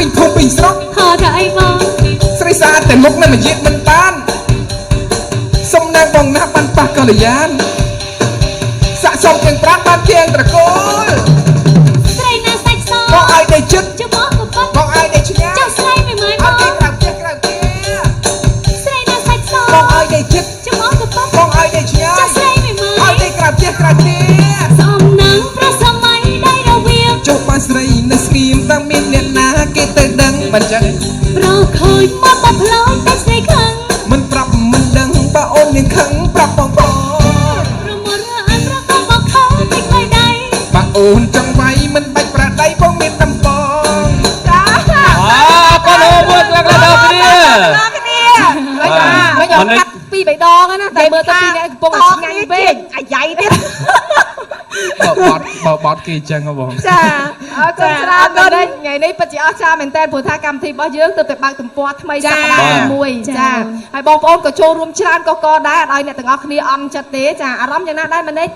ពីធំពីស្រស់ហត់ហើយបងស្រីស្អាតតែមុខនៅមួយជាតិមិនបានសុំណាងបងណាបានប៉ះកល្យានស័កសមទាំងប្រាក់បានជាងត្រកូលស្រីណាសាច់សបងឲ្យដេកចិត្តចុះមកក៏ប៉ុនបងឲ្យដេកឆ្ងាយចុះស្រីមិនមើលមកឲ្យក្រៅផ្ទះក្រៅផ្ទះស្រីណាសាច់សបងឲ្យដេកចិត្តចុះមកក៏ប៉ុនបងឲ្យដេកឆ្ងាយចុះស្រីមិនមើលឲ្យដេកក្រៅផ្ទះក្រៅផ្ទះសំណាងប្រសម័យได้រវាងចុះបានស្រីនៅស្ងៀមតាំងមានអ្នកណាគេទៅដឹងមិនចឹងប្រខូចមកបផ្លោតែស្រីខឹងមិនប្រាប់មិនដឹងបើអូនមានខឹងប្រាប់បងផងប្រមរអត់ប្រកបបខោមិនខ្លាយដៃបើអូនចង់វាយមិនបាច់ប្រាដៃបងមានតំបងចាបងអូមើលឡើងដល់គ្នាមិនយកកាត់ពី3ដងណាតែមើលទៅពីអ្នកកំពុងឆ្ងាញ់ពេកអាយ៉ៃទៀតបត់គេចឹងហ៎បងចាអរគុណច្រើនណាស់ថ្ងៃនេះពិតជាអស្ចារ្យមែនតើព្រោះថាកម្មវិធីរបស់យើងទើបតែបើកទំព័រថ្មីសប្តាហ៍ទី1ចាហើយបងប្អូនក៏ចូលរួមច្រើនកកដែរឲ្យអ្នកទាំងអស់គ្នាអន់ចិត្តទេចាអារម្មណ៍យ៉ាងណាដែរម៉ានិច